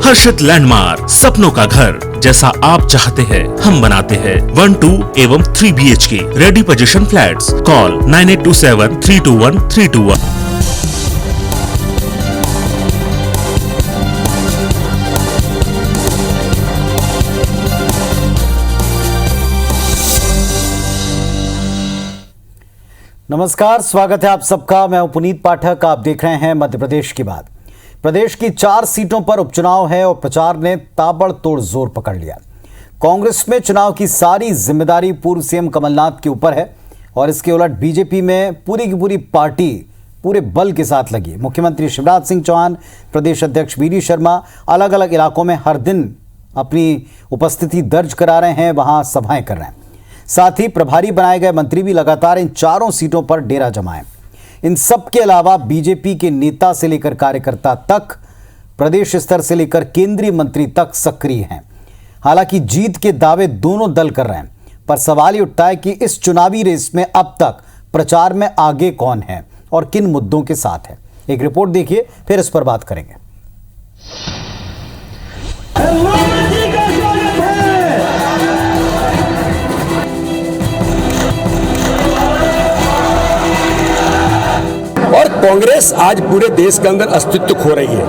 हर्षित landmark, सपनों का घर जैसा आप चाहते हैं हम बनाते हैं। 1, 2 एवं 3 BHK ready position flats. Call 9827321321। नमस्कार, स्वागत है आप सबका। मैं हूं पुनीत पाठक। आप देख रहे हैं मध्य प्रदेश की बात। प्रदेश की 4 सीटों पर उपचुनाव है और प्रचार ने ताबड़तोड़ जोर पकड़ लिया। कांग्रेस में चुनाव की सारी जिम्मेदारी पूर्व सीएम कमलनाथ के ऊपर है और इसके उलट बीजेपी में पूरी की पूरी पार्टी पूरे बल के साथ लगी। मुख्यमंत्री शिवराज सिंह चौहान, प्रदेश अध्यक्ष वी डी शर्मा अलग अलग इलाकों में हर दिन अपनी उपस्थिति दर्ज करा रहे हैं, वहां सभाएं कर रहे हैं। साथ ही प्रभारी बनाए गए मंत्री भी लगातार इन 4 सीटों पर डेरा जमाएं। इन सब के अलावा बीजेपी के नेता से लेकर कार्यकर्ता तक, प्रदेश स्तर से लेकर केंद्रीय मंत्री तक सक्रिय हैं। हालांकि जीत के दावे दोनों दल कर रहे हैं, पर सवाल ये उठता है कि इस चुनावी रेस में अब तक प्रचार में आगे कौन है और किन मुद्दों के साथ है। एक रिपोर्ट देखिए, फिर इस पर बात करेंगे। और कांग्रेस आज पूरे देश के अंदर अस्तित्व खो रही है।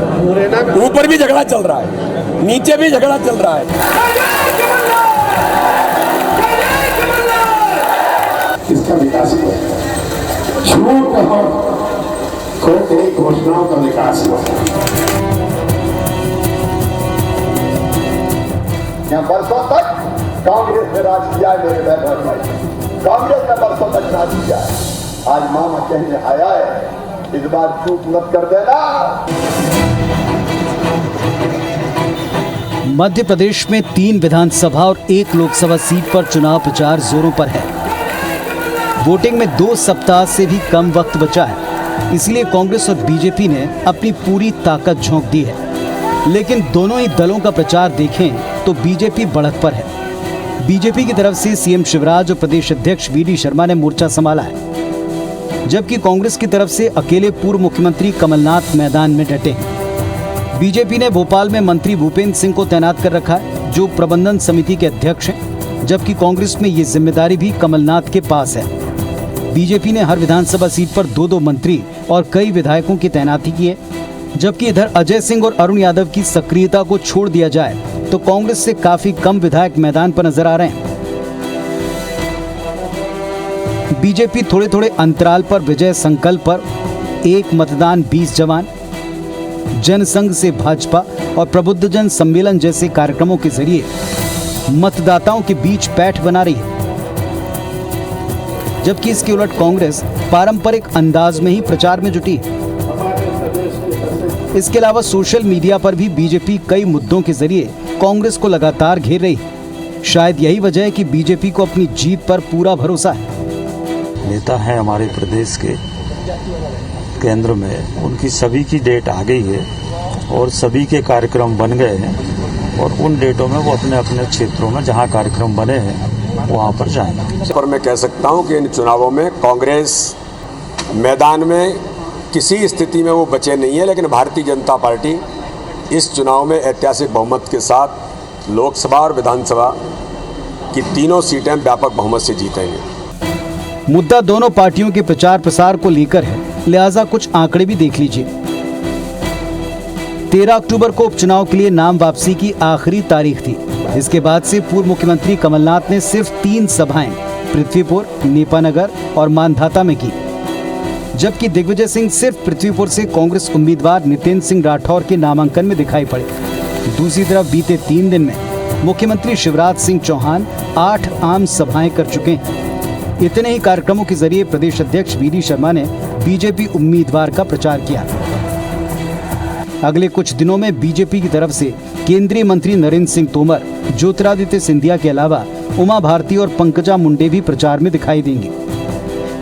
ऊपर भी झगड़ा चल रहा है, नीचे भी झगड़ा चल रहा है। इसका विकास हुआ, झूठ और खोखली घोषणाओं का विकास हुआ। यहाँ बरसों तक कांग्रेस ने राज किया है। मेरे वैभव भाई, कांग्रेस ने बरसों तक राज किया है। आज मामा कहने आया है, इस बार चूक मत कर देना। मध्य प्रदेश में 3 विधानसभा और 1 लोकसभा सीट पर चुनाव प्रचार जोरों पर है। वोटिंग में 2 सप्ताह से भी कम वक्त बचा है, इसलिए कांग्रेस और बीजेपी ने अपनी पूरी ताकत झोंक दी है। लेकिन दोनों ही दलों का प्रचार देखें तो बीजेपी बढ़त पर है। बीजेपी की तरफ से सीएम शिवराज और प्रदेश अध्यक्ष वी डी शर्मा ने मोर्चा संभाला है, जबकि कांग्रेस की तरफ से अकेले पूर्व मुख्यमंत्री कमलनाथ मैदान में डटे हैं। बीजेपी ने भोपाल में मंत्री भूपेंद्र सिंह को तैनात कर रखा है, जो प्रबंधन समिति के अध्यक्ष हैं, जबकि कांग्रेस में ये जिम्मेदारी भी कमलनाथ के पास है। बीजेपी ने हर विधानसभा सीट पर 2-2 मंत्री और कई विधायकों की तैनाती की है, जबकि इधर अजय सिंह और अरुण यादव की सक्रियता को छोड़ दिया जाए तो कांग्रेस से काफी कम विधायक मैदान पर नजर आ रहे हैं। बीजेपी थोड़े थोड़े अंतराल पर विजय संकल्प पर 1 मतदान 20 जवान, जनसंघ से भाजपा और प्रबुद्धजन सम्मेलन जैसे कार्यक्रमों के जरिए मतदाताओं के बीच पैठ बना रही है। जबकि इसके उलट कांग्रेस पारंपरिक अंदाज में ही प्रचार में जुटी है। इसके अलावा सोशल मीडिया पर भी बीजेपी कई मुद्दों के जरिए कांग्रेस को लगातार घेर रही है। शायद यही वजह है कि बीजेपी को अपनी जीत पर पूरा भरोसा है। नेता है हमारे प्रदेश के केंद्र में, उनकी सभी की डेट आ गई है और सभी के कार्यक्रम बन गए हैं और उन डेटों में वो अपने अपने क्षेत्रों में जहां कार्यक्रम बने हैं वहां पर जाएंगे। पर मैं कह सकता हूं कि इन चुनावों में कांग्रेस मैदान में किसी स्थिति में वो बचे नहीं है, लेकिन भारतीय जनता पार्टी इस चुनाव में ऐतिहासिक बहुमत के साथ लोकसभा और विधानसभा की 3 सीटें व्यापक बहुमत से जीतेंगे। मुद्दा दोनों पार्टियों के प्रचार प्रसार को लेकर है, लिहाजा कुछ आंकड़े भी देख लीजिए। 13 अक्टूबर को उपचुनाव के लिए नाम वापसी की आखिरी तारीख थी। इसके बाद से पूर्व मुख्यमंत्री कमलनाथ ने सिर्फ 3 सभाएं पृथ्वीपुर, नेपानगर और मानधाता में की, जबकि दिग्विजय सिंह सिर्फ पृथ्वीपुर से कांग्रेस उम्मीदवार नितेंद्र सिंह राठौर के नामांकन में दिखाई पड़े। दूसरी तरफ बीते 3 दिन में मुख्यमंत्री शिवराज सिंह चौहान 8 आम सभाएं कर चुके हैं। इतने ही कार्यक्रमों के जरिए प्रदेश अध्यक्ष वी डी शर्मा ने बीजेपी उम्मीदवार का प्रचार किया। अगले कुछ दिनों में बीजेपी की तरफ से केंद्रीय मंत्री नरेंद्र सिंह तोमर, ज्योतिरादित्य सिंधिया के अलावा उमा भारती और पंकजा मुंडे भी प्रचार में दिखाई देंगे,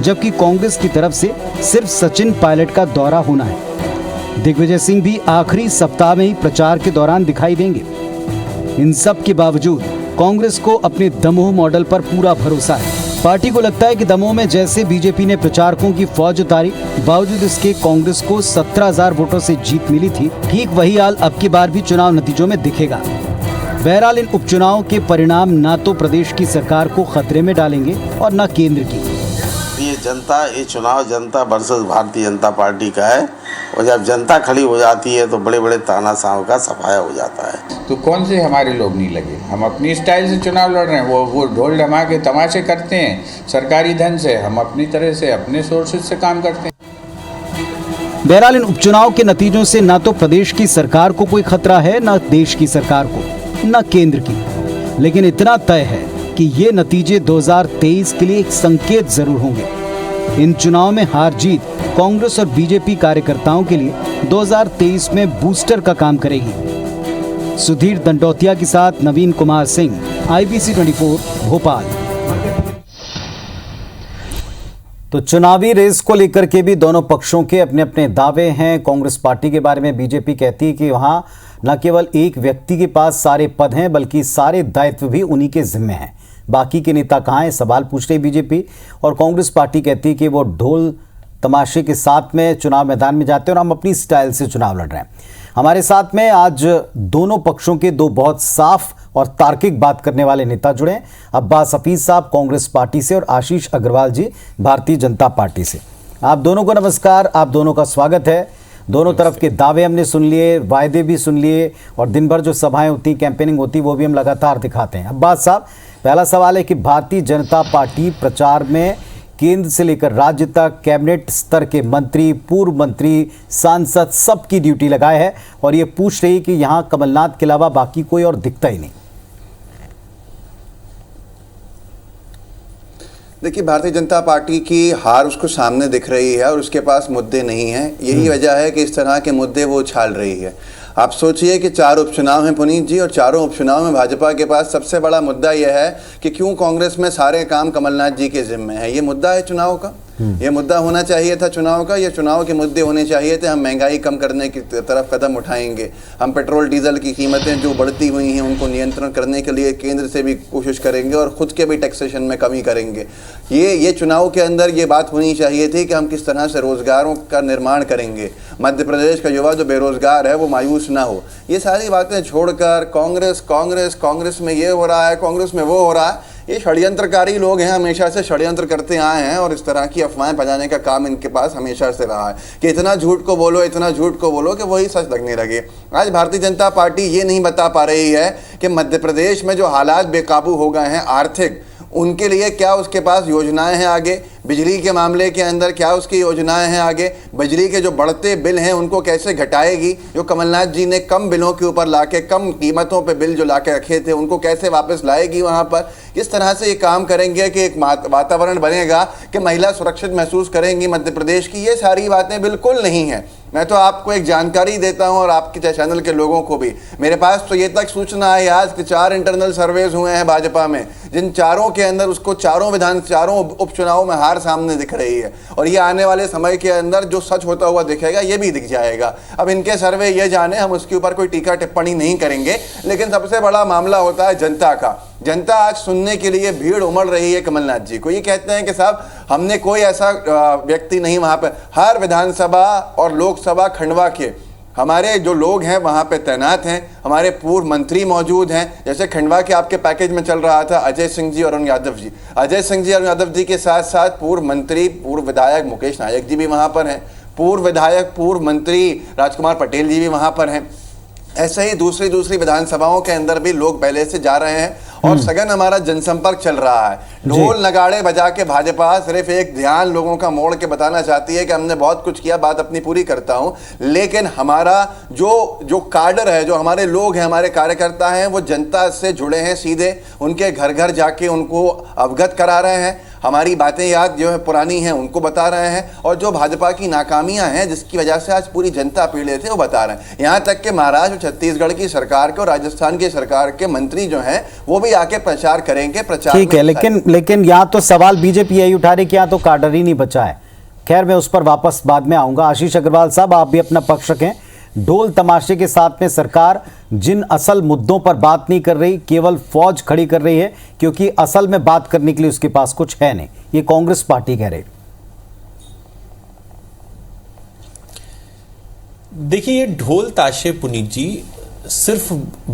जबकि कांग्रेस की तरफ से सिर्फ सचिन पायलट का दौरा होना है। दिग्विजय सिंह भी आखिरी सप्ताह में ही प्रचार के दौरान दिखाई देंगे। इन सब के बावजूद कांग्रेस को अपने दमोह मॉडल पर पूरा भरोसा है। पार्टी को लगता है कि दमोह में जैसे बीजेपी ने प्रचारकों की फौज उतारी, बावजूद इसके कांग्रेस को 17,000 वोटों से जीत मिली थी, ठीक वही हाल अब की बार भी चुनाव नतीजों में दिखेगा। बहरहाल इन उपचुनाव के परिणाम न तो प्रदेश की सरकार को खतरे में डालेंगे और न केंद्र की। ये चुनाव जनता वर्सेस भारतीय जनता पार्टी का है, और जब जनता खड़ी हो जाती है तो बड़े बड़े तानाशाह का सफाया हो जाता है। तो कौन से हमारे लोग नहीं लगे? हम अपनी स्टाइल से चुनाव लड़ रहे हैं, वो ढोल धमाके तमाशे करते हैं सरकारी धन से, हम अपनी तरह से अपने सोर्सेज से काम करते हैं। बहरहाल इन उपचुनाव के नतीजों से न तो प्रदेश की सरकार को कोई खतरा है, न देश की सरकार को, न केंद्र की। लेकिन इतना तय है कि ये नतीजे 2023 के लिए एक संकेत जरूर होंगे। इन चुनाव में हार जीत कांग्रेस और बीजेपी कार्यकर्ताओं के लिए 2023 में बूस्टर का काम करेगी। सुधीर दंडौतिया के साथ नवीन कुमार सिंह, IBC 24 भोपाल। तो चुनावी रेस को लेकर के भी दोनों पक्षों के अपने अपने दावे हैं। कांग्रेस पार्टी के बारे में बीजेपी कहती है कि वहां न केवल एक व्यक्ति के पास सारे पद हैं, बल्कि सारे दायित्व भी उन्हीं के जिम्मे हैं। बाकी के नेता कहाँ हैं, सवाल पूछ रही बीजेपी। और कांग्रेस पार्टी कहती है कि वो ढोल तमाशे के साथ में चुनाव मैदान में जाते हैं और हम अपनी स्टाइल से चुनाव लड़ रहे हैं। हमारे साथ में आज दोनों पक्षों के दो बहुत साफ और तार्किक बात करने वाले नेता जुड़े हैं। अब्बास हफीज साहब कांग्रेस पार्टी से और आशीष अग्रवाल जी भारतीय जनता पार्टी से। आप दोनों को नमस्कार, आप दोनों का स्वागत है। दोनों तरफ के दावे हमने सुन लिए, वायदे भी सुन लिए, और दिन भर जो सभाएं होती, कैंपेनिंग होती, वो भी हम लगातार दिखाते हैं। अब्बास साहब, पहला सवाल है कि भारतीय जनता पार्टी प्रचार में केंद्र से लेकर राज्य तक कैबिनेट स्तर के मंत्री, पूर्व मंत्री, सांसद सबकी ड्यूटी लगाए है और ये पूछ रही कि यहां कमलनाथ के अलावा बाकी कोई और दिखता ही नहीं। देखिए, भारतीय जनता पार्टी की हार उसको सामने दिख रही है और उसके पास मुद्दे नहीं हैं। यही वजह है कि इस तरह के मुद्दे वो उछाल रही है। आप सोचिए कि 4 उपचुनाव हैं पुनीत जी, और चारों उपचुनाव में भाजपा के पास सबसे बड़ा मुद्दा यह है कि क्यों कांग्रेस में सारे काम कमलनाथ जी के जिम्मे है। ये मुद्दा है चुनाव का, ये मुद्दा होना चाहिए था चुनाव का। ये चुनाव के मुद्दे होने चाहिए थे। हम महंगाई कम करने की तरफ कदम उठाएंगे, हम पेट्रोल डीजल की कीमतें जो बढ़ती हुई हैं उनको नियंत्रण करने के लिए केंद्र से भी कोशिश करेंगे और खुद के भी टैक्सेशन में कमी करेंगे। ये चुनाव के अंदर ये बात होनी चाहिए थी कि हम किस तरह से रोजगारों का निर्माण करेंगे, मध्य प्रदेश का युवा जो बेरोजगार है वो मायूस ना हो। ये सारी बातें छोड़कर कांग्रेस में ये हो रहा है, कांग्रेस में वो हो रहा है, ये षड्यंत्रकारी लोग हैं, हमेशा से षड्यंत्र करते आए हैं और इस तरह की अफवाहें फैलाने का काम इनके पास हमेशा से रहा है कि इतना झूठ को बोलो कि वही सच लगने लगे। आज भारतीय जनता पार्टी ये नहीं बता पा रही है कि मध्य प्रदेश में जो हालात बेकाबू हो गए हैं आर्थिक, उनके लिए क्या उसके पास योजनाएं हैं आगे। बिजली के मामले के अंदर क्या उसकी योजनाएं हैं आगे। बिजली के जो बढ़ते बिल हैं उनको कैसे घटाएगी। जो कमलनाथ जी ने कम बिलों के ऊपर लाके, कम कीमतों पे बिल जो लाके रखे थे, उनको कैसे वापस लाएगी वहां पर। किस तरह से ये काम करेंगे कि एक वातावरण बनेगा कि महिला सुरक्षित महसूस करेंगी मध्य प्रदेश की। ये सारी बातें बिल्कुल नहीं है। मैं तो आपको एक जानकारी देता हूं और आपके चैनल के लोगों को भी। मेरे पास तो ये तक सूचना है आज कि 4 इंटरनल सर्वेज हुए हैं भाजपा में, जिन चारों के अंदर उसको चारों उपचुनाव में हार सामने दिख रही है। और ये आने वाले समय के अंदर जो सच होता हुआ दिखेगा ये भी दिख जाएगा। अब इनके सर्वे ये जाने, हम उसके ऊपर कोई टीका टिप्पणी नहीं करेंगे। लेकिन सबसे बड़ा मामला होता है जनता का। जनता आज सुनने के लिए भीड़ उमड़ रही है कमलनाथ जी को। ये कहते हैं कि साहब हमने कोई ऐसा व्यक्ति नहीं, वहां पर हर विधानसभा और लोकसभा खंडवा के हमारे जो लोग हैं वहाँ पे तैनात हैं। हमारे पूर्व मंत्री मौजूद हैं, जैसे खंडवा के आपके पैकेज में चल रहा था अजय सिंह जी और अरुण यादव जी। अजय सिंह जी और यादव जी के साथ साथ पूर्व मंत्री, पूर्व विधायक मुकेश नायक जी भी वहाँ पर हैं। पूर्व विधायक, पूर्व मंत्री राजकुमार पटेल जी भी वहाँ पर हैं। ऐसे ही दूसरी विधानसभाओं के अंदर भी लोग पहले से जा रहे हैं और सघन हमारा जनसंपर्क चल रहा है। ढोल नगाड़े बजा के भाजपा सिर्फ एक ध्यान लोगों का मोड़ के बताना चाहती है कि हमने बहुत कुछ किया। बात अपनी पूरी करता हूं, लेकिन हमारा जो काडर है, जो हमारे लोग हैं, हमारे कार्यकर्ता हैं, वो जनता से जुड़े हैं सीधे। उनके घर घर जाके उनको अवगत करा रहे हैं। हमारी बातें याद जो है पुरानी हैं उनको बता रहे हैं, और जो भाजपा की नाकामियां हैं जिसकी वजह से आज पूरी जनता पीड़ित है वो बता रहे हैं। यहाँ तक कि महाराष्ट्र, छत्तीसगढ़ की सरकार के और राजस्थान की सरकार के मंत्री जो हैं वो भी आके प्रचार करेंगे। प्रचार ठीक है, लेकिन यहाँ तो सवाल बीजेपी यही उठा रही कि यहाँ तो काडर ही नहीं बचा है। खैर, मैं उस पर वापस बाद में आऊंगा। आशीष अग्रवाल साहब, आप भी अपना पक्ष रखें। ढोल तमाशे के साथ में सरकार जिन असल मुद्दों पर बात नहीं कर रही, केवल फौज खड़ी कर रही है, क्योंकि असल में बात करने के लिए उसके पास कुछ है नहीं। ये कांग्रेस पार्टी कह रही। देखिए, ये ढोल ताशे पुनीत जी सिर्फ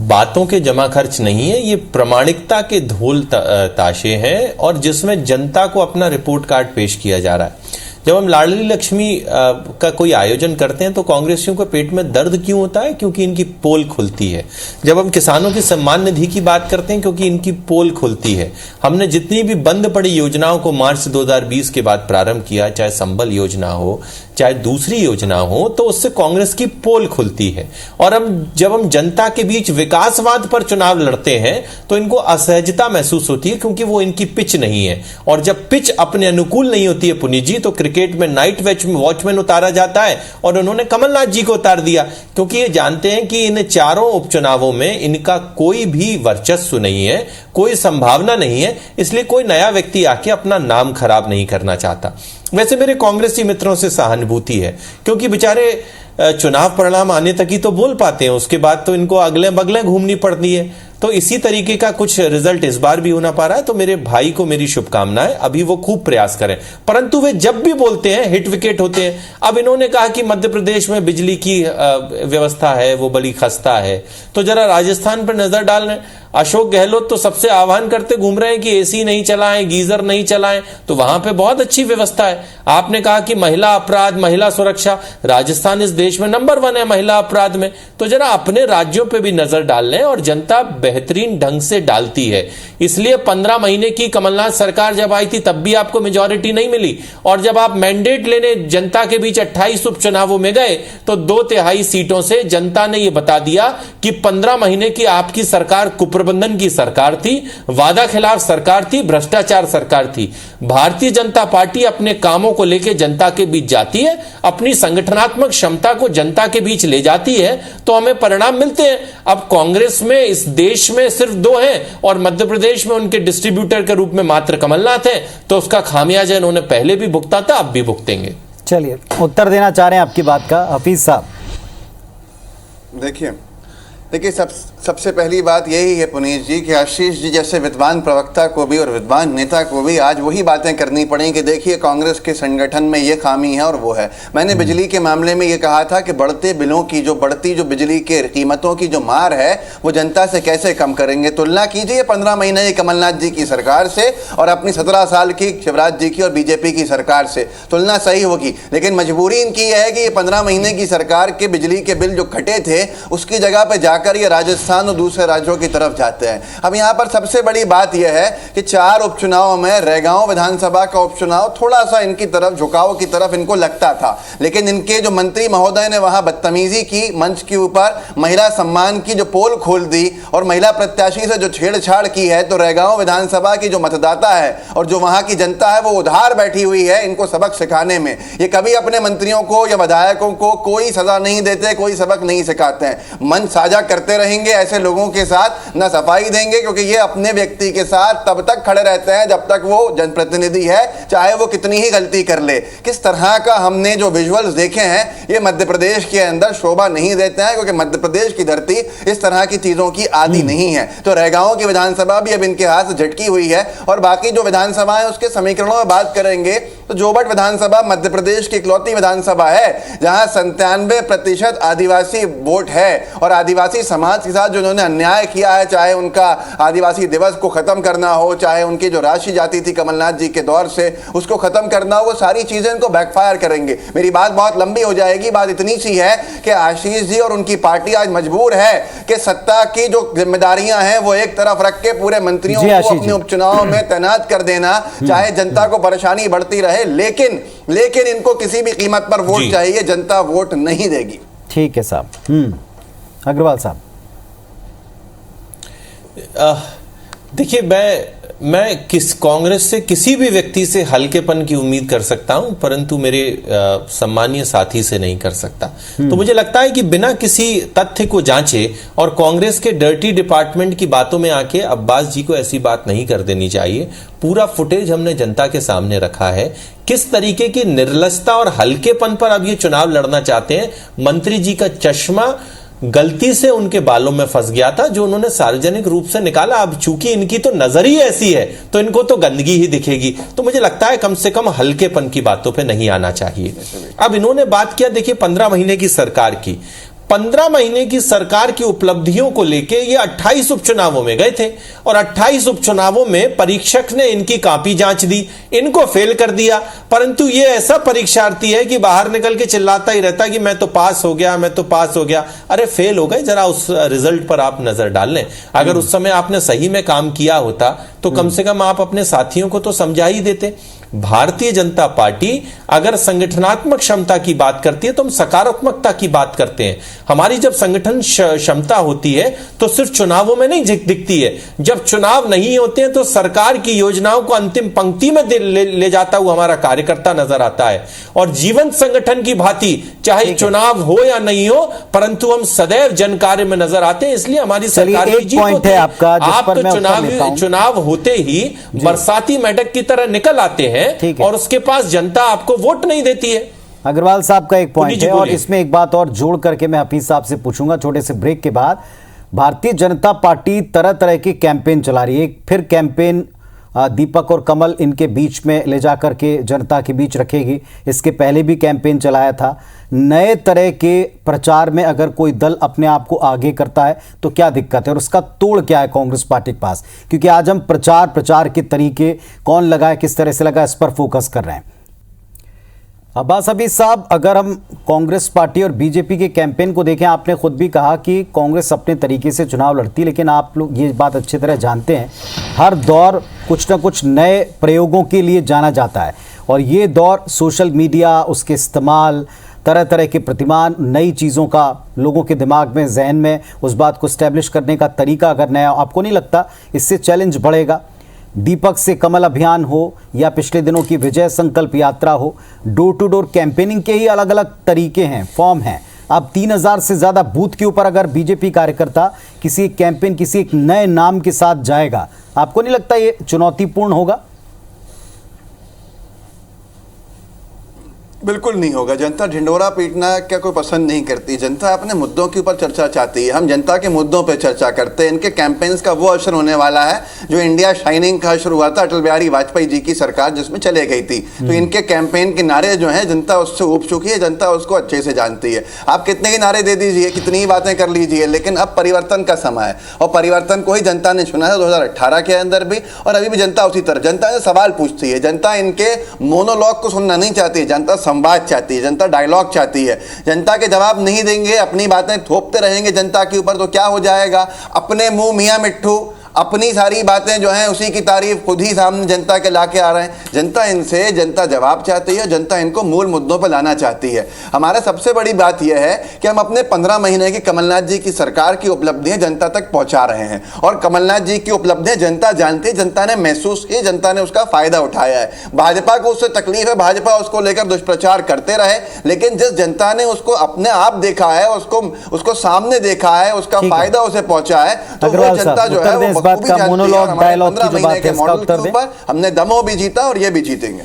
बातों के जमा खर्च नहीं है, ये प्रामाणिकता के ढोल ताशे हैं, और जिसमें जनता को अपना रिपोर्ट कार्ड पेश किया जा रहा है। जब हम लाडली लक्ष्मी का कोई आयोजन करते हैं तो कांग्रेसियों के पेट में दर्द क्यों होता है? क्योंकि इनकी पोल खुलती है। जब हम किसानों की सम्मान निधि की बात करते हैं, क्योंकि इनकी पोल खुलती है। हमने जितनी भी बंद पड़ी योजनाओं को मार्च 2020 के बाद प्रारंभ किया, चाहे संबल योजना हो, चाहे दूसरी योजना हो, तो उससे कांग्रेस की पोल खुलती है। और जब हम जनता के बीच विकासवाद पर चुनाव लड़ते हैं तो इनको असहजता महसूस होती है, क्योंकि वो इनकी पिच नहीं है। और जब पिच अपने अनुकूल नहीं होती है पुनीत जी, तो क्रिकेट में नाइट वॉचमैन उतारा जाता है, और उन्होंने कमलनाथ जी को उतार दिया, क्योंकि ये जानते हैं कि इन चारों उपचुनावों में इनका कोई भी वर्चस्व नहीं है, कोई संभावना नहीं है, इसलिए कोई नया व्यक्ति आके अपना नाम खराब नहीं करना चाहता। वैसे मेरे कांग्रेसी मित्रों से सहानुभूति है, क्योंकि बेचारे चुनाव परिणाम आने तक ही तो बोल पाते हैं, उसके बाद तो इनको अगले बगले घूमनी पड़ती है। तो इसी तरीके का कुछ रिजल्ट इस बार भी होना पा रहा है। तो मेरे भाई को मेरी शुभकामनाएं, अभी वो खूब प्रयास करें। परंतु वे जब भी बोलते हैं हिट विकेट होते हैं। अब इन्होंने कहा कि मध्य प्रदेश में बिजली की व्यवस्था है वो बड़ी खस्ता है, तो जरा राजस्थान पर नजर डाल रहे हैं। अशोक गहलोत तो सबसे आह्वान करते घूम रहे हैं कि एसी नहीं चलाएं, गीजर नहीं चलाएं, तो वहां पे बहुत अच्छी व्यवस्था है। आपने कहा कि महिला अपराध, महिला सुरक्षा, राजस्थान इस देश में नंबर 1 है महिला अपराध में। तो जरा अपने राज्यों पे भी नजर डाल लें, और जनता बेहतरीन ढंग से डालती है। इसलिए 15 महीने की कमलनाथ सरकार जब आई थी तब भी आपको मेजॉरिटी नहीं मिली, और जब आप मैंडेट लेने जनता के बीच 28 उपचुनावों में गए तो 2/3 सीटों से जनता ने यह बता दिया कि 15 महीने की आपकी सरकार कुप्रबंधन की सरकार थी, वादा खिलाफ सरकार थी, भ्रष्टाचार सरकार थी। भारतीय जनता पार्टी अपने कामों को लेकर जनता के बीच जाती है, अपनी संगठनात्मक क्षमता को जनता के बीच ले जाती है, तो हमें परिणाम मिलते हैं। अब कांग्रेस में इस देश में सिर्फ 2 हैं, और मध्य प्रदेश में उनके डिस्ट्रीब्यूटर के रूप में मात्र कमलनाथ है, तो उसका खामियाजा इन्होंने पहले भी भुगता था, अब भी भुगतेंगे। चलिए, उत्तर देना चाह रहे हैं आपकी बात का हफीज साहब। देखिए सबसे पहली बात यही है पुनीत जी कि आशीष जी जैसे विद्वान प्रवक्ता को भी और विद्वान नेता को भी आज वही बातें करनी पड़ी कि देखिए कांग्रेस के संगठन में ये खामी है और वो है। मैंने बिजली के मामले में ये कहा था कि बढ़ते बिलों की जो बिजली के कीमतों की जो मार है वो जनता से कैसे कम करेंगे। तुलना कीजिए 15 महीने की कमलनाथ जी की सरकार से और अपनी 17 साल की शिवराज जी की और बीजेपी की सरकार से, तुलना सही होगी। लेकिन मजबूरी इनकी है कि ये 15 महीने की सरकार के बिजली के बिल जो घटे थे उसकी जगह पर जाकर ये राजस्थान और दूसरे राज्यों की तरफ जाते हैं। अब यहां पर सबसे बड़ी बात यह है कि 4 उपचुनाव में रैगांव विधानसभा का उपचुनाव थोड़ा सा इनकी तरफ झुकाव की तरफ इनको लगता था, लेकिन इनके जो मंत्री महोदय ने वहां बदतमीजी की, मंच के ऊपर महिला सम्मान की जो पोल खोल दी और महिला प्रत्याशी से जो छेड़छाड़ की है, तो रैगांव विधानसभा की जो मतदाता है और जो वहां की जनता है वो उधार बैठी हुई है इनको सबक सिखाने में। ये कभी अपने मंत्रियों को या विधायकों को कोई सजा नहीं देते, कोई सबक नहीं सिखाते हैं। मंच साझा करते रहेंगे ऐसे लोगों के साथ, ना सफाई देंगे, क्योंकि ये अपने व्यक्ति के साथ तब तक खड़े रहते हैं जब तक वो जनप्रतिनिधि है, चाहे वो कितनी ही गलती कर ले। किस तरह का हमने जो विजुअल्स देखे हैं ये मध्य प्रदेश के अंदर शोभा नहीं देते हैं, क्योंकि मध्य प्रदेश की धरती इस तरह की चीजों की आदी नहीं है। तो रैगांव की विधानसभा भी अब इनके हाथ से झटकी हुई है। और बाकी जो विधानसभा है उसके समीकरणों में बात करेंगे तो जोबट विधानसभा मध्य प्रदेश की इकलौती विधानसभा है जहां 97% आदिवासी वोट है, और आदिवासी समाज के साथ जो उन्होंने अन्याय किया है, चाहे उनका आदिवासी दिवस को खत्म करना हो, चाहे उनकी जो राशि जाती थी कमलनाथ जी के दौर से उसको खत्म करना हो, वो सारी चीजें इनको बैकफायर करेंगे। मेरी बात बहुत लंबी हो जाएगी, बात इतनी सी है कि आशीष जी और उनकी पार्टी आज मजबूर है कि सत्ता की जो जिम्मेदारियां हैं वो एक तरफ रख के पूरे मंत्रियों को अपने उपचुनाव में तैनात कर देना, चाहे जनता को परेशानी बढ़ती रहे, लेकिन इनको किसी भी कीमत पर वोट चाहिए, जनता वोट नहीं देगी। ठीक है साहब। अग्रवाल साहब। देखिए, मैं कांग्रेस से किसी भी व्यक्ति से हल्केपन की उम्मीद कर सकता हूं, परंतु मेरे सम्मानीय साथी से नहीं कर सकता। तो मुझे लगता है कि बिना किसी तथ्य को जांचे और कांग्रेस के डर्टी डिपार्टमेंट की बातों में आके अब्बास जी को ऐसी बात नहीं कर देनी चाहिए। पूरा फुटेज हमने जनता के सामने रखा है, किस तरीके की निर्लजता और हल्केपन पर अब ये चुनाव लड़ना चाहते हैं। मंत्री जी का चश्मा गलती से उनके बालों में फंस गया था, जो उन्होंने सार्वजनिक रूप से निकाला। अब चूंकि इनकी तो नजर ही ऐसी है, तो इनको तो गंदगी ही दिखेगी। तो मुझे लगता है कम से कम हल्केपन की बातों पे नहीं आना चाहिए। अब इन्होंने बात किया, देखिए 15 महीने की सरकार की, 15 महीने की सरकार की उपलब्धियों को लेके ये 28 उपचुनावों में गए थे और 28 उपचुनावों में परीक्षक ने इनकी कॉपी जांच दी, इनको फेल कर दिया। परंतु ये ऐसा परीक्षार्थी है कि बाहर निकल के चिल्लाता ही रहता कि मैं तो पास हो गया, मैं तो पास हो गया। अरे फेल हो गए, जरा उस रिजल्ट पर आप नजर डाल लें। अगर उस समय आपने सही में काम किया होता तो कम से कम आप अपने साथियों को तो समझा ही देते। भारतीय जनता पार्टी अगर संगठनात्मक क्षमता की बात करती है तो हम सकारात्मकता की बात करते हैं। हमारी जब संगठन क्षमता होती है तो सिर्फ चुनावों में नहीं दिखती है। जब चुनाव नहीं होते हैं तो सरकार की योजनाओं को अंतिम पंक्ति में ले जाता हुआ हमारा कार्यकर्ता नजर आता है। और जीवंत संगठन की भांति चाहे चुनाव हो या नहीं हो, परंतु हम सदैव जन कार्य में नजर आते हैं। इसलिए हमारी सरकार की जीत होती है। आप तो चुनाव होते ही बरसाती मेढक की तरह निकल आते हैं और उसके पास जनता आपको वोट नहीं देती है। अग्रवाल साहब का एक पॉइंट है और इसमें एक बात और जोड़ करके मैं हफीज साहब से पूछूंगा छोटे से ब्रेक के बाद। भारतीय जनता पार्टी तरह तरह के कैंपेन चला रही है। एक फिर कैंपेन दीपक और कमल इनके बीच में ले जाकर के जनता के बीच रखेगी। इसके पहले भी कैंपेन चलाया था। नए तरह के प्रचार में अगर कोई दल अपने आप को आगे करता है तो क्या दिक्कत है और उसका तोड़ क्या है कांग्रेस पार्टी के पास? क्योंकि आज हम प्रचार के तरीके कौन लगाए, किस तरह से लगाए, इस पर फोकस कर रहे हैं। अब्बास हफीज साहब, अगर हम कांग्रेस पार्टी और बीजेपी के कैंपेन को देखें, आपने खुद भी कहा कि कांग्रेस अपने तरीके से चुनाव लड़ती है, लेकिन आप लोग ये बात अच्छी तरह जानते हैं हर दौर कुछ ना कुछ नए प्रयोगों के लिए जाना जाता है और ये दौर सोशल मीडिया, उसके इस्तेमाल, तरह तरह के प्रतिमान, नई चीज़ों का लोगों के दिमाग में, जहन में उस बात को स्टैब्लिश करने का तरीका अगर नया, आपको नहीं लगता इससे चैलेंज बढ़ेगा? दीपक से कमल अभियान हो या पिछले दिनों की विजय संकल्प यात्रा हो, डोर टू डोर कैंपेनिंग के ही अलग अलग तरीके हैं, फॉर्म हैं। अब 3000 से ज़्यादा बूथ के ऊपर अगर बीजेपी कार्यकर्ता किसी एक कैंपेन, किसी एक नए नाम के साथ जाएगा, आपको नहीं लगता ये चुनौतीपूर्ण होगा? बिल्कुल नहीं होगा। जनता ढिंडोरा पीटना क्या कोई पसंद नहीं करती। जनता अपने मुद्दों के ऊपर चर्चा चाहती है। हम जनता के मुद्दों पर चर्चा करते हैं। इनके कैंपेन्स का वो अवसर होने वाला है जो इंडिया शाइनिंग का अवसर हुआ था अटल बिहारी वाजपेयी जी की सरकार जिसमें चले गई थी। तो इनके कैंपेन के नारे जो हैं जनता उससे ऊब चुकी है, जनता उसको अच्छे से जानती है। आप कितने ही नारे दे दीजिए, कितनी ही बातें कर लीजिए, लेकिन अब परिवर्तन का समय है और परिवर्तन को ही जनता ने चुना है 2018 के अंदर भी और अभी भी जनता उसी तरह। जनता से सवाल पूछती है, जनता इनके मोनोलॉग को सुनना नहीं चाहती, जनता संवाद चाहती है, जनता डायलॉग चाहती है। जनता के जवाब नहीं देंगे, अपनी बातें थोपते रहेंगे जनता के ऊपर तो क्या हो जाएगा? अपने मुंह मियां मिट्ठू अपनी सारी बातें जो हैं उसी की तारीफ खुद ही सामने जनता के लाके आ रहे हैं। जनता इनसे, जनता जवाब चाहती है, जनता इनको मूल मुद्दों पर लाना चाहती है। हमारा सबसे बड़ी बात यह है कि हम अपने 15 महीने की कमलनाथ जी की सरकार की उपलब्धियां जनता तक पहुंचा रहे हैं और कमलनाथ जी की उपलब्धियां जनता जानती है, जनता ने महसूस की, जनता ने उसका फायदा उठाया है। भाजपा को उससे तकलीफ है, भाजपा उसको लेकर दुष्प्रचार करते रहे, लेकिन जिस जनता ने उसको अपने आप देखा है, उसको सामने देखा है, उसका फायदा उसे पहुंचा है, तो वो जनता जो है वो बात का मोनोलॉग डायलॉग की जो बात है इसका उत्तर दें। हमने दमोह भी जीता और ये भी जीतेंगे।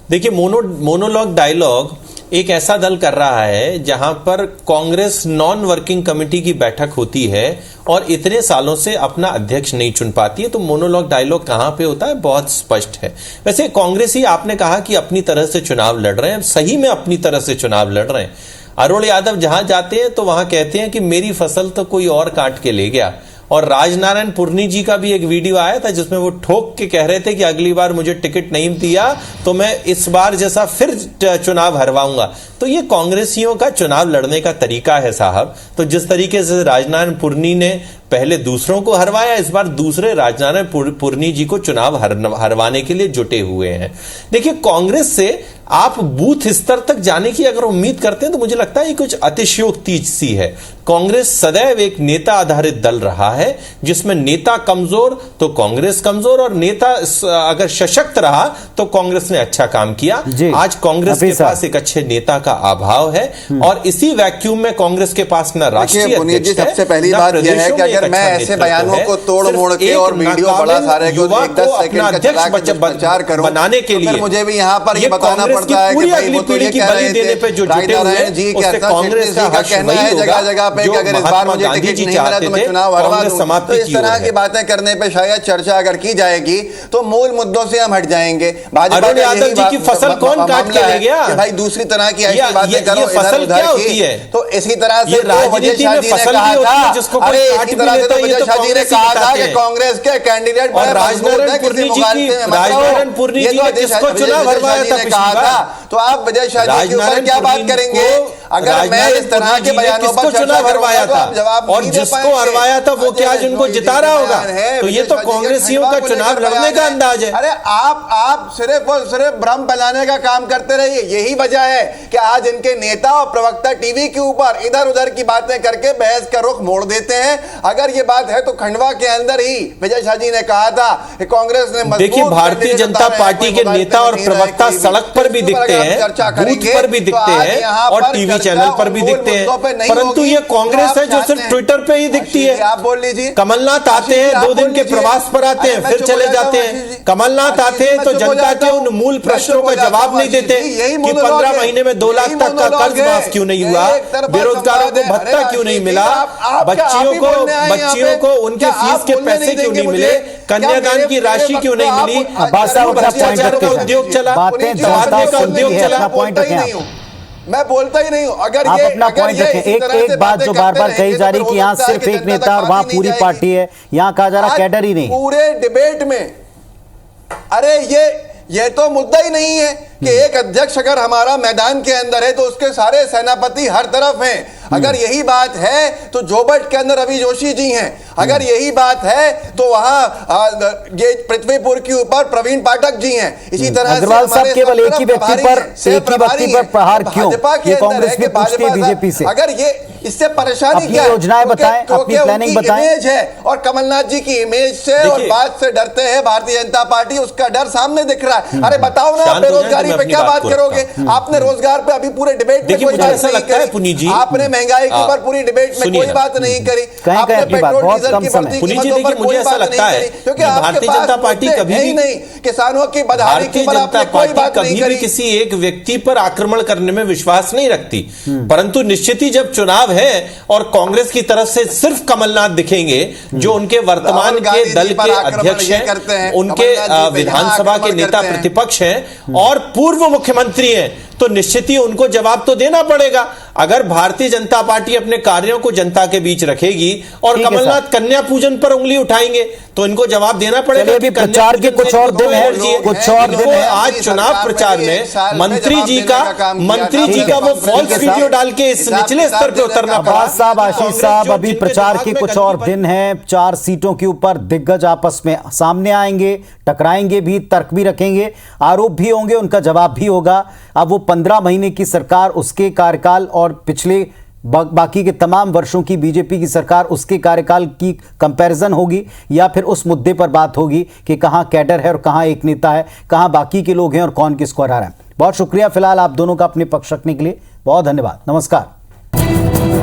देखिए मोनोलॉग डायलॉग एक ऐसा दल कर रहा है जहां पर कांग्रेस नॉन वर्किंग कमेटी की बैठक होती है और इतने सालों से अपना अध्यक्ष नहीं चुन पाती है। तो मोनोलॉग डायलॉग कहां पे होता है, बहुत स्पष्ट है। वैसे कांग्रेस ही, आपने कहा कि अपनी तरह से चुनाव लड़ रहे हैं, सही में अपनी तरह से चुनाव लड़ रहे हैं। अरुण यादव जहां जाते हैं तो वहां कहते हैं कि मेरी फसल तो कोई और काट के ले गया। और राजनारायण पुरनी जी का भी एक वीडियो आया था जिसमें वो ठोक के कह रहे थे कि अगली बार मुझे टिकट नहीं दिया तो मैं इस बार जैसा फिर चुनाव हरवाऊंगा। तो ये कांग्रेसियों का चुनाव लड़ने का तरीका है साहब। तो जिस तरीके से राजनारायण पुरनी ने पहले दूसरों को हरवाया, इस बार दूसरे राजनारायण पुरनी जी को चुनाव हरवाने के लिए जुटे हुए हैं। देखिए, कांग्रेस से आप बूथ स्तर तक जाने की अगर उम्मीद करते हैं तो मुझे लगता है ये कुछ अतिशयोक्ति सी है। कांग्रेस सदैव एक नेता आधारित दल रहा है, जिसमें नेता कमजोर तो कांग्रेस कमजोर, और नेता अगर सशक्त रहा तो कांग्रेस ने अच्छा काम किया। आज कांग्रेस के पास एक अच्छे नेता का अभाव है, और इसी वैक्यूम में कांग्रेस के पास ना राष्ट्रीय अध्यक्ष है, सबसे पहली बात यह है कि अगर मैं ऐसे बयानों को तोड़ मोड़ के और वीडियो बड़ा सारे को 10 सेकंड का चला के प्रचार करूं बनाने के लिए, मुझे भी यहाँ पर ये बताना पड़ता है कि भाई वो तो ये कह रहे थे राजनारायण जी के कांग्रेस का कहना है जगह जगह पे कि अगर इस बार मुझे टिकट नहीं मिला तो मैं चुनाव हरवा दूं। तो इस तरह की बातें करने पे शायद चर्चा अगर की जाएगी तो मूल मुद्दों से हम हट जाएंगे। भाजपा यादव जी की फसल कौन काट के ले गया कि भाई दूसरी तरह की ऐसी बातें करो, फसल क्या होती है? तो इसी तरह से राजनीति में फसल नहीं होती है जिसको कोई काट भी लेता है। ये तो शादी ने कहा था कि कांग्रेस के कैंडिडेट और राजनारायण पुरनी जी ने जिसको चुनाव हरवाया था कहा था, तो आप वजह शादी के ऊपर क्या बात करेंगे? अगर मैं इस तरह के बयानों पर चुनाव हरवाया था और जिसको हरवाया था वो क्या आज उनको जिता रहा होगा? तो ये तो कांग्रेसियों का चुनाव लड़ने का अंदाज है। अरे आप सिर्फ और सिर्फ भ्रम फैलाने का काम करते रहिए। यही वजह है कि आज इनके नेता और प्रवक्ता टीवी के ऊपर इधर उधर की बातें करके बहस का रुख मोड़ देते हैं। अगर ये बात है तो खंडवा के अंदर ही विजय शाह जी ने कहा था कि कांग्रेस ने देखिए, भारतीय जनता पार्टी के नेता और प्रवक्ता सड़क पर भी दिखते हैं, बूथ पर भी दिखते हैं और टीवी चैनल पर भी दिखते हैं, परंतु ये कांग्रेस है जो सिर्फ ट्विटर पे ही दिखती है। आप बोल लीजिए, कमलनाथ आते हैं, 2 दिन के प्रवास पर आते हैं, फिर चले जाते हैं। कमलनाथ आते हैं तो जनता के उन मूल प्रश्नों का जवाब नहीं देते कि 15 महीने में 2 लाख तक का कर्ज माफ क्यों नहीं हुआ, बेरोजगारों को भत्ता क्यों नहीं मिला, बच्चियों को उनके फीस के पैसे क्यों नहीं मिले, कन्यादान की राशि क्यों नहीं मिली, भ्रष्टाचार का उद्योग चला, तबादले का उद्योग चला। मैं बोलता ही नहीं हूं। अगर आप ये अपना पॉइंट रखें। एक बात जो बार बार कही जा रही कि यहाँ सिर्फ एक नेता और वहां पूरी पार्टी है, यहाँ कहा जा रहा कैडर ही नहीं। पूरे डिबेट में अरे ये तो मुद्दा ही नहीं है कि एक अध्यक्ष अगर हमारा मैदान के अंदर है तो उसके सारे सेनापति हर तरफ हैं। अगर यही बात है तो जोबट के अंदर रवि जोशी जी हैं। अगर यही बात है तो वहां ये पृथ्वीपुर के ऊपर प्रवीण पाठक जी हैं। इसी तरह अग्रवाल साहब केवल एक ही व्यक्ति पर प्रहार क्यों? ये कांग्रेस भी पूछती है बीजेपी से। अगर ये इससे परेशानी क्या है? योजनाएं बताएं, अपनी प्लानिंग बताएं। इमेज है और कमलनाथ जी की इमेज से और बात से डरते हैं भारतीय जनता पार्टी, उसका डर सामने दिख रहा है। अरे बताओ ना, बेरोजगारी पे क्या बात करोगे? आपने रोजगार पे अभी पूरे डिबेट में कोई बात नहीं करी। आपने महंगाई के ऊपर पूरी डिबेट में कोई बात नहीं करी। आपने पेट्रोल डीजल की बढ़ती कीमतों पर कोई बात नहीं करी, क्योंकि आपके पास पार्टी कभी भी नहीं। किसानों की बदहाली के ऊपर आपने कोई बात नहीं करी। किसी एक व्यक्ति पर आक्रमण करने में विश्वास नहीं रखती, परंतु निश्चित ही जब चुनाव है और कांग्रेस की तरफ से सिर्फ कमलनाथ दिखेंगे जो उनके वर्तमान के दल के अध्यक्ष हैं, उनके विधानसभा के नेता प्रतिपक्ष हैं और पूर्व मुख्यमंत्री हैं, तो निश्चित ही उनको जवाब तो देना पड़ेगा। अगर भारतीय जनता पार्टी अपने कार्यों को जनता के बीच रखेगी और कमलनाथ कन्या पूजन पर उंगली उठाएंगे तो इनको जवाब देना पड़ेगा। कि प्रचार के कुछ और दिन है, आज चुनाव प्रचार में मंत्री जी का वो फॉल्स वीडियो डाल के इस निचले स्तर पर उतरना पड़ा। साहब, आशीष साहब, अभी प्रचार के कुछ और दिन हैं। 4 सीटों के ऊपर दिग्गज आपस में सामने आएंगे, टकराएंगे भी, तर्क भी रखेंगे, आरोप भी होंगे, उनका जवाब भी होगा। अब वो 15 महीने की सरकार, उसके कार्यकाल और पिछले बाकी के तमाम वर्षों की बीजेपी की सरकार, उसके कार्यकाल की कंपैरिजन होगी, या फिर उस मुद्दे पर बात होगी कि कहां कैडर है और कहां एक नेता है, कहां बाकी के लोग हैं और कौन किसको हरा रहा है। बहुत शुक्रिया फिलहाल आप दोनों का अपने पक्ष रखने के लिए। बहुत धन्यवाद। नमस्कार।